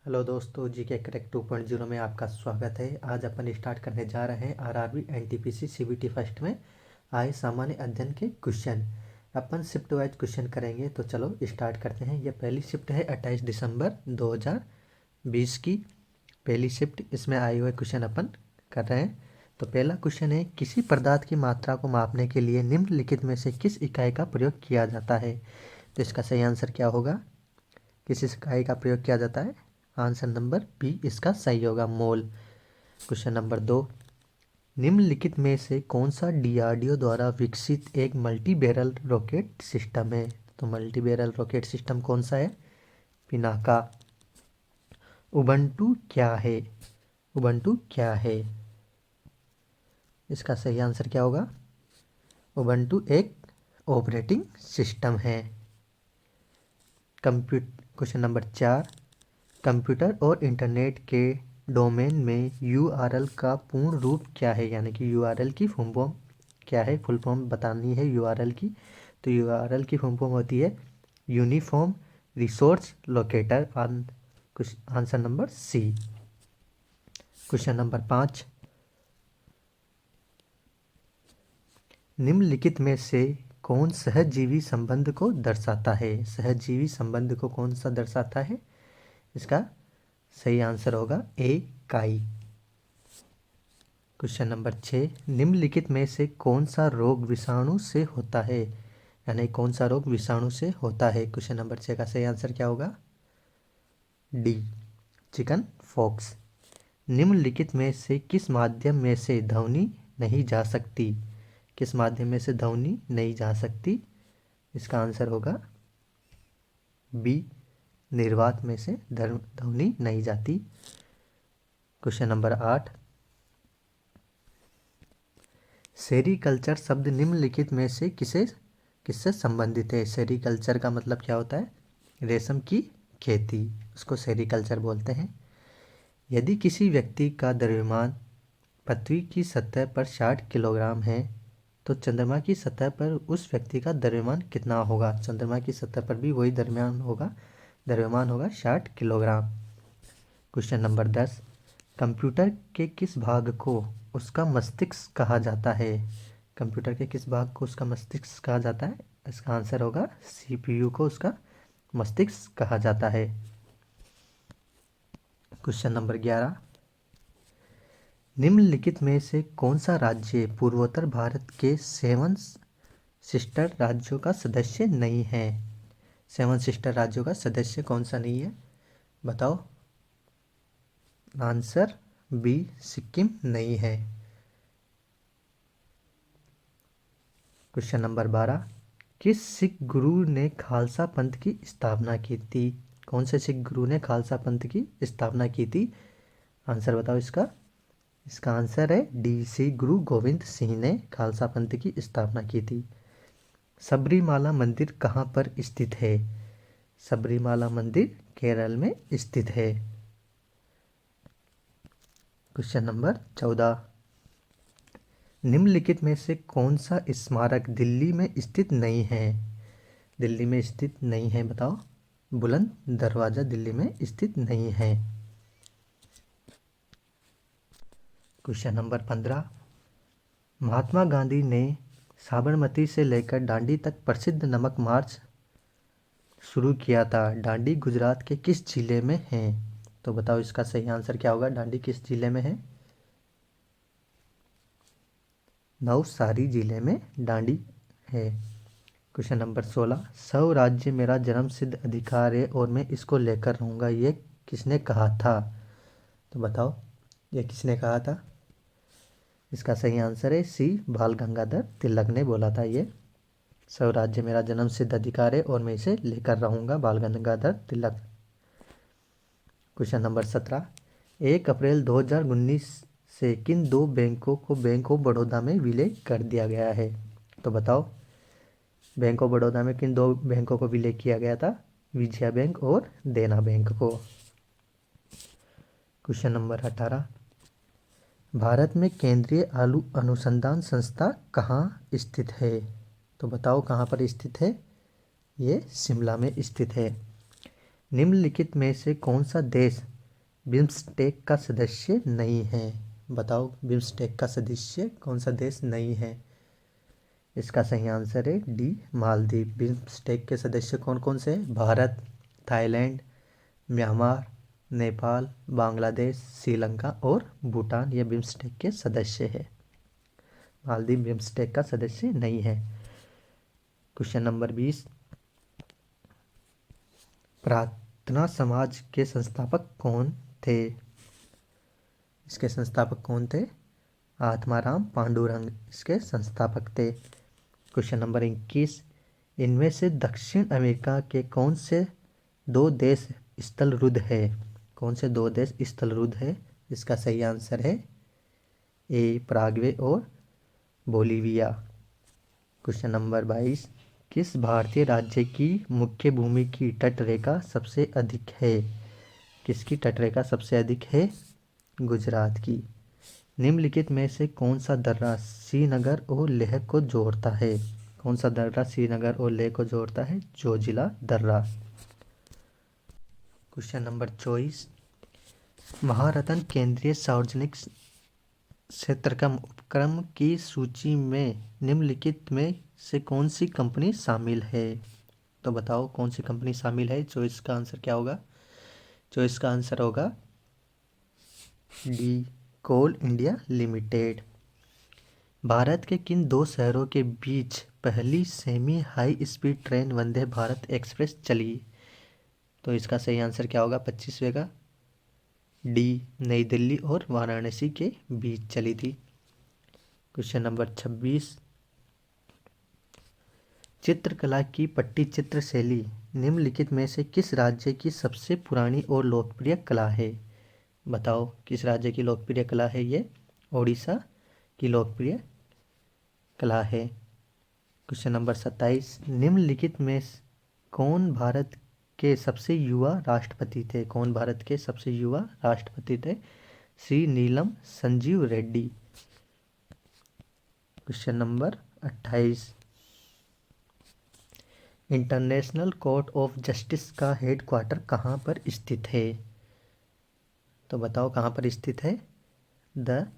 Hello दोस्तों, GK crack 2.0 में आपका स्वागत है। आज अपन स्टार्ट करने जा रहे हैं आरआरबी एनटीपीसी सीबीटी फर्स्ट में आए सामान्य अध्ययन के क्वेश्चन। अपन शिफ्ट वाइज क्वेश्चन करेंगे, तो चलो स्टार्ट करते हैं। ये पहली शिफ्ट है 28 दिसंबर 2020 की पहली शिफ्ट। इसमें आए हुए क्वेश्चन अपन कर रहे हैं। तो पहला क्वेश्चन है, किसी पदार्थ की मात्रा को मापने के लिए निम्नलिखित में से किस इकाई का प्रयोग किया जाता है? तो इसका सही आंसर क्या होगा? किस इकाई का प्रयोग किया जाता है? आंसर नंबर बी इसका सही होगा, मोल। क्वेश्चन नंबर 2, निम्नलिखित में से कौन सा डीआरडीओ द्वारा विकसित एक मल्टी बैरल रॉकेट सिस्टम है? तो मल्टी बैरल रॉकेट सिस्टम कौन सा है? पिनाका। उबंटू क्या है? उबंटू क्या है? इसका सही आंसर क्या होगा? उबंटू एक ऑपरेटिंग सिस्टम है। क्वेश्चन नंबर 4, कंप्यूटर और इंटरनेट के डोमेन में यूआरएल का पूर्ण रूप क्या है? यानी कि यूआरएल की फुल फॉर्म क्या है? फुल फॉर्म बतानी है यूआरएल की। तो यूआरएल की फुल फॉर्म होती है uniform resource locator. Answer number C. Question number 5, निम्नलिखित में से कौन सहजीवी संबंध को दर्शाता है? सहजीवी संबंध को कौन सा दर्शाता है? इसका सही आंसर होगा ए, काई। क्वेश्चन नंबर 6, निम्नलिखित में से कौन सा रोग विषाणु से होता है? यानी कौन सा रोग विषाणु से होता है? क्वेश्चन नंबर 6 का सही आंसर क्या होगा? D, chickenpox. निम्नलिखित में से किस माध्यम में से ध्वनि नहीं जा सकती? किस माध्यम में से ध्वनि नहीं जा सकती? इसका आंसर होगा बी, निर्वात में से ध्वनि नहीं जाती। क्वेश्चन नंबर 8, सेरीकल्चर शब्द निम्नलिखित में से किससे संबंधित है? सेरीकल्चर का मतलब क्या होता है? रेशम की खेती, उसको सेरीकल्चर बोलते हैं। यदि किसी व्यक्ति का द्रव्यमान पृथ्वी की सतह पर 60 किलोग्राम है, तो चंद्रमा की सतह पर उस व्यक्ति का द्रव्यमान कितना होगा? चंद्रमा की सतह पर भी वही द्रव्यमान होगा 60 किलोग्राम। क्वेश्चन नंबर 10, कंप्यूटर के किस भाग को उसका मस्तिष्क कहा जाता है? कंप्यूटर के किस भाग को उसका मस्तिष्क कहा जाता है? इसका आंसर होगा सीपीयू को उसका मस्तिष्क कहा जाता है। क्वेश्चन नंबर 11, निम्नलिखित में से कौन सा राज्य पूर्वोत्तर भारत के 7 सिस्टर राज्यों का सदस्य नहीं है? 7 सिस्टर राज्यों का सदस्य कौन सा नहीं है? बताओ। आंसर बी, सिक्किम नहीं है। क्वेश्चन नंबर 12, किस सिख गुरु ने खालसा पंथ की स्थापना की थी? कौन से सिख गुरु ने खालसा पंथ की स्थापना की थी? आंसर बताओ इसका। इसका आंसर है डी, सी गुरु गोविंद सिंह ने खालसा पंथ की स्थापना की थी। सबरीमाला मंदिर कहाँ पर स्थित है? सबरीमाला मंदिर केरल में स्थित है। क्वेश्चन नंबर 14, निम्नलिखित में से कौन सा स्मारक दिल्ली में स्थित नहीं है? दिल्ली में स्थित नहीं है, बताओ। बुलंद दरवाजा दिल्ली में स्थित नहीं है। क्वेश्चन नंबर 15, महात्मा गांधी ने साबरमती से लेकर दांडी तक प्रसिद्ध नमक मार्च शुरू किया था। दांडी गुजरात के किस जिले में है? तो बताओ इसका सही आंसर क्या होगा? दांडी किस जिले में है? नवसारी जिले में दांडी है। क्वेश्चन नंबर 16, स्वराज्य मेरा जन्मसिद्ध अधिकार है और मैं इसको लेकर रहूँगा, ये किसने कहा था? तो बताओ ये किसने कहा था? इसका सही आंसर है सी, बाल गंगाधर तिलक ने बोला था ये। स्वराज्य मेरा जन्मसिद्ध अधिकार है और मैं इसे लेकर रहूँगा, बाल गंगाधर तिलक। क्वेश्चन नंबर 17, 1 अप्रैल 2019 से किन 2 बैंकों को बैंक ऑफ बड़ौदा में विलय कर दिया गया है? तो बताओ बैंक ऑफ बड़ौदा में किन 2 बैंकों को विलय किया गया था? विजया बैंक और देना बैंक को। क्वेश्चन नंबर 18, भारत में केंद्रीय आलू अनुसंधान संस्था कहाँ स्थित है? तो बताओ कहाँ पर स्थित है? ये शिमला में स्थित है। निम्नलिखित में से कौन सा देश बिम्स्टेक का सदस्य नहीं है? बताओ, बिम्स्टेक का सदस्य कौन सा देश नहीं है? इसका सही आंसर है डी, मालदीव। बिम्स्टेक के सदस्य कौन कौन से हैं? भारत, थाईलैंड, म्यांमार, नेपाल, बांग्लादेश, श्रीलंका और भूटान, ये बिम्स्टेक के सदस्य है। मालदीव बिम्स्टेक का सदस्य नहीं है। क्वेश्चन नंबर 20, प्रार्थना समाज के संस्थापक कौन थे? इसके संस्थापक कौन थे? आत्माराम पांडुरंग इसके संस्थापक थे। क्वेश्चन नंबर 21, इनमें से दक्षिण अमेरिका के कौन से दो देश स्थलरुद्ध है? कौन से दो देश स्थलरुद्ध है? इसका सही आंसर है ए, पराग्वे और बोलीविया। क्वेश्चन नंबर 22, किस भारतीय राज्य की मुख्य भूमि की तटरेखा सबसे अधिक है? किसकी तटरेखा सबसे अधिक है? गुजरात की। निम्नलिखित में से कौन सा दर्रा श्रीनगर और लेह को जोड़ता है? कौन सा दर्रा श्रीनगर और लेह को जोड़ता है? जोजिला दर्रा। क्वेश्चन नंबर 24, महारत्न केंद्रीय सार्वजनिक क्षेत्रक्रम उपक्रम की सूची में निम्नलिखित में से कौन सी कंपनी शामिल है? तो बताओ कौन सी कंपनी शामिल है? चॉइस का आंसर क्या होगा? चॉइस का आंसर होगा डी, कोल इंडिया लिमिटेड। भारत के किन दो शहरों के बीच पहली semi high speed train Vande Bharat express चली? तो इसका सही आंसर क्या होगा 25वें का? डी, नई दिल्ली और वाराणसी के बीच चली थी। क्वेश्चन नंबर 26, चित्रकला की पट्टी चित्र शैली निम्नलिखित में से किस राज्य की सबसे पुरानी और लोकप्रिय कला है? बताओ किस राज्य की लोकप्रिय कला है ये? ओडिशा की लोकप्रिय कला है। क्वेश्चन नंबर 27, निम्नलिखित में कौन भारत के सबसे युवा राष्ट्रपति थे? कौन भारत के सबसे युवा राष्ट्रपति थे? Shri Neelam Sanjiva Reddy. Question number 28, international court of justice का हेडक्वार्टर कहाँ पर स्थित है? तो बताओ कहाँ पर स्थित है? द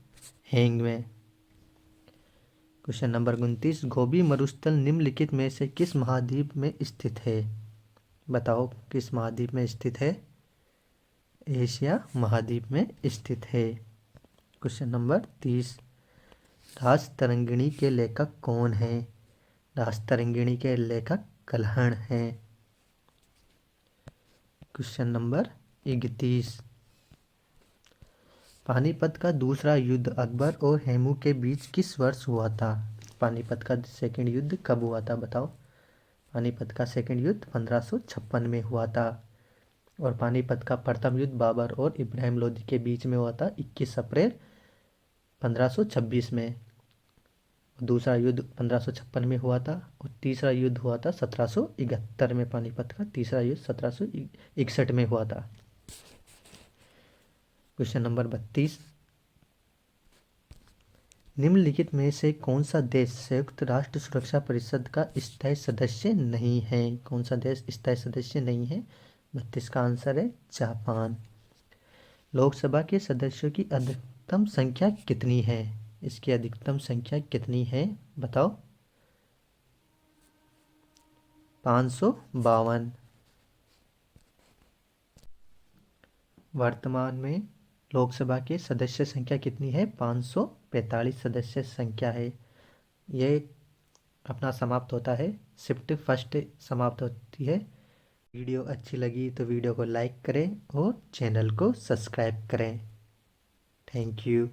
हेग में। क्वेश्चन नंबर 29, गोबी मरुस्थल निम्नलिखित में से किस महाद्वीप में स्थित है? बताओ किस महाद्वीप में स्थित है? एशिया महाद्वीप में स्थित है। क्वेश्चन नंबर 30, राजतरंगिणी के लेखक कौन है? राजतरंगिणी के लेखक कल्हण हैं। क्वेश्चन नंबर 31, पानीपत का दूसरा युद्ध अकबर और हेमू के बीच किस वर्ष हुआ था? पानीपत का सेकंड युद्ध कब हुआ था? बताओ। पानीपत का सेकंड युद्ध 1556 में हुआ था। और पानीपत का प्रथम युद्ध बाबर और इब्राहिम लोदी के बीच में हुआ था 21 अप्रैल 1526 में। दूसरा युद्ध 1556 में हुआ था और तीसरा युद्ध हुआ था 1771 में। पानीपत का तीसरा युद्ध 1761 में हुआ था। क्वेश्चन नंबर 32, निम्नलिखित में से कौन सा देश संयुक्त राष्ट्र सुरक्षा परिषद का स्थायी सदस्य नहीं है? कौन सा देश स्थायी सदस्य नहीं है? 32 का आंसर है जापान। लोकसभा के सदस्यों की अधिकतम संख्या कितनी है? इसकी अधिकतम संख्या कितनी है? बताओ। 552। वर्तमान में लोकसभा के सदस्य संख्या कितनी है? 545 सदस्य संख्या है। ये अपना समाप्त होता है, शिफ्ट फर्स्ट समाप्त होती है। वीडियो अच्छी लगी तो वीडियो को लाइक करें और चैनल को सब्सक्राइब करें। Thank you.